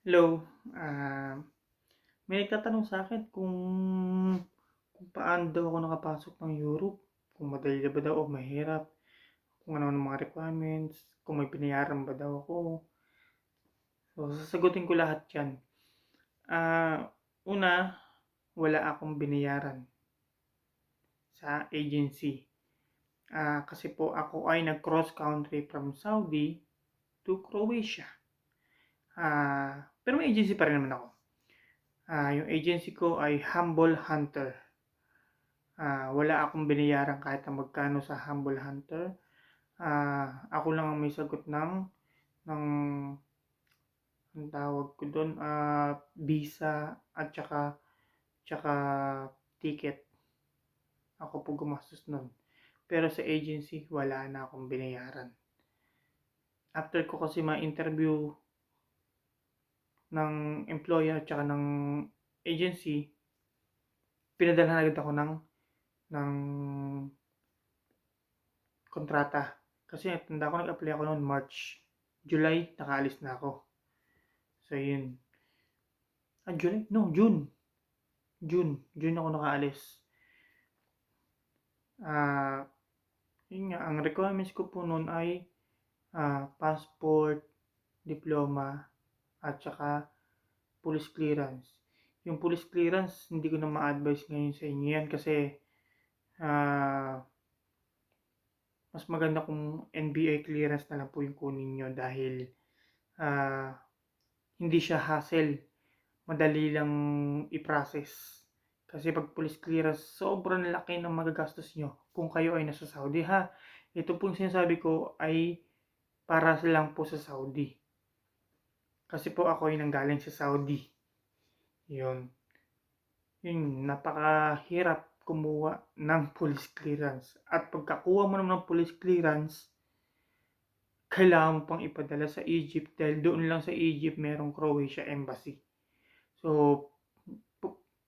Hello, ah, may nagtatanong sa akin kung paano daw ako nakapasok ng Europe, kung madali ba daw o mahirap, kung ano ang mga requirements, kung may binayaran ba daw ako. So, sasagutin ko lahat 'yan. Una, wala akong binayaran sa agency. Kasi po ako ay nag-cross country from Saudi to Croatia. Pero may agency pa rin naman ako. Yung agency ko ay Humble Hunter. Wala akong binayaran kahit na magkano sa Humble Hunter. Ako lang ang may sagot ng ang tawag ko doon, visa at tsaka ticket. Ako po gumastos nun. Pero sa agency, wala na akong binayaran. After ko kasi ma-interview ng employer at tsaka ng agency, pinadala agad ako ng kontrata. Kasi tanda ko nag-apply ako noon March. July, nakaalis na ako. So, yun. July? No, June. June ako nakaalis. Ah, Yun nga, ang requirements ko po noon ay passport, diploma, at saka police clearance. Yung police clearance, hindi ko na ma-advise ngayon sa inyo yan kasi ah, mas maganda kung NBI clearance na lang po yung kunin nyo dahil ah, hindi siya hassle. Madali lang i-process. Kasi pag police clearance, sobrang laki ng magagastos nyo kung kayo ay nasa Saudi ha. Ito pong sinasabi ko ay para lang po sa Saudi. Kasi po ako ay nanggaling sa Saudi. Yun. Yun, napakahirap kumuha ng police clearance. At pagkakuha mo naman ng police clearance, kailangan mo pang ipadala sa Egypt dahil doon lang sa Egypt merong Croatia Embassy. So,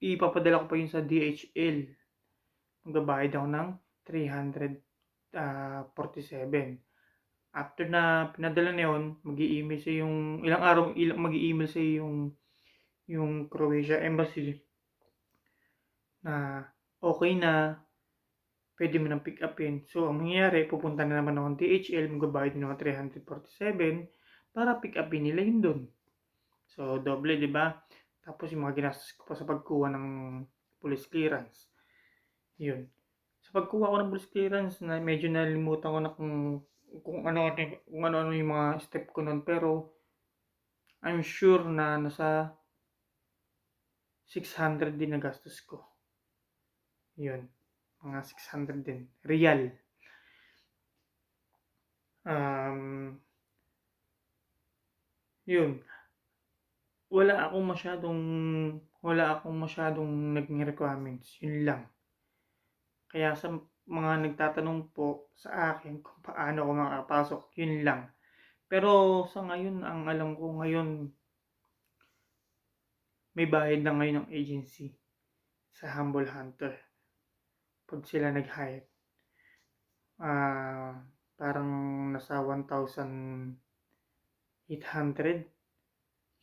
ipapadala ko pa yun sa DHL. Magbabayad ako ng 347. After na pinadala na yun, mag-i-email sa yung ilang araw mag-i-email sa yung Croatia Embassy na okay na, pwede mo nang pick upin. So, ang mangyayari, pupunta na naman ako ng DHL, magbabayad ng 347 para pick upin nila yun doon. So, doble, di ba? Tapos yung mga ginastos ko pa sa pagkuha ng police clearance. Yun. Sa pagkuha ko ng police clearance, na medyo nalimutan ko na kung ano yung mga step ko noon, pero I'm sure na nasa 600 din na gastos ko. Yun. Mga 600 din. Real. Um, Yun. Wala akong masyadong naging requirements. Yun lang. Kaya sa mga nagtatanong po sa akin kung paano ako makapasok, yun lang. Pero sa ngayon, ang alam ko ngayon, may bayad na ngayon ng agency sa Humble Hunter. Pag sila nag-hire, ah parang nasa 1,800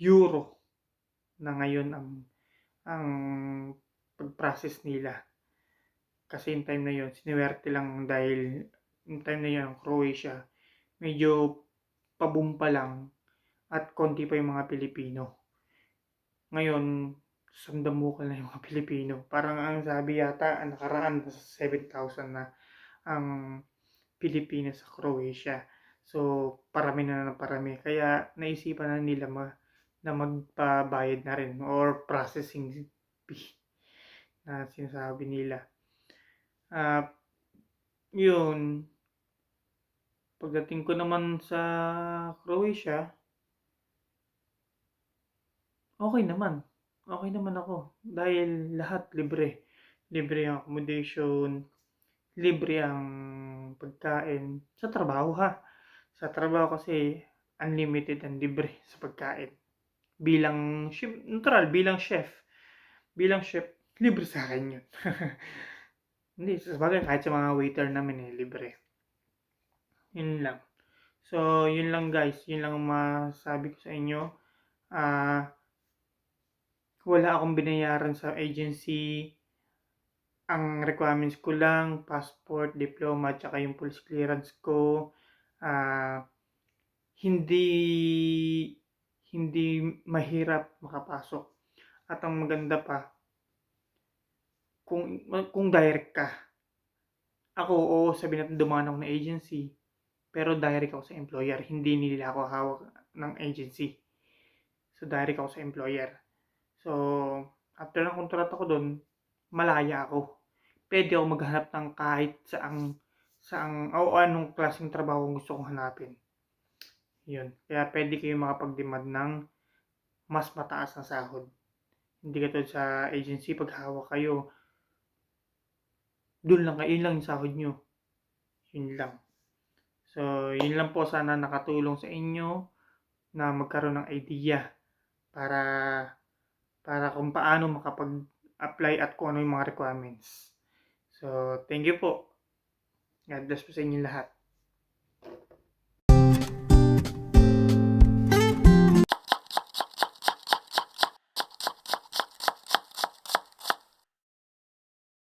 euro na ngayon ang pag-process nila. Kasi yung time na yun, siniwerte lang dahil yung time na yun, ang Croatia, medyo pabum pa lang at konti pa yung mga Pilipino. Ngayon, sandamukal na yung mga Pilipino. Parang ang sabi yata, ang nakaraan, nasa 7,000 na ang Pilipinas sa Croatia. So, parami na ng parami. Kaya naisipan na nila na magpabayad na rin or processing fee na sinasabi nila. Uh, Yun, pagdating ko naman sa Croatia, okay naman. Okay naman ako. Dahil lahat libre. Libre ang accommodation, libre ang pagkain. Sa trabaho ha. Sa trabaho kasi unlimited and libre sa pagkain. Bilang chef, natural, bilang chef, libre sa akin yun. Hindi, sabagay kahit sa mga waiter namin libre. Yun lang. So, yun lang guys, yun lang ang masabi ko sa inyo. Ah, wala akong binayaran sa agency. Ang requirements ko lang, passport, diploma, tsaka yung police clearance ko. Ah, hindi hindi mahirap makapasok. At ang maganda pa, kung direct ka. Ako, oo, sabihin natin dumaan ako ng agency, pero direct ako sa employer. Hindi nila ako hawak ng agency. So, direct ako sa employer. So, after ng kontrata ko doon, malaya ako. Pwede ako maghanap ng kahit saang o anong klaseng trabaho gusto kong hanapin. Yun. Kaya pwede kayo makapag-demand ng mas mataas na sahod. Hindi katulad sa agency, pag hawak kayo, doon lang kayo, yun lang yung sahod nyo. Yun lang. So, yun lang po, sana nakatulong sa inyo na magkaroon ng idea para kung paano makapag-apply at kung ano yung mga requirements. So, thank you po. God bless po sa inyo lahat.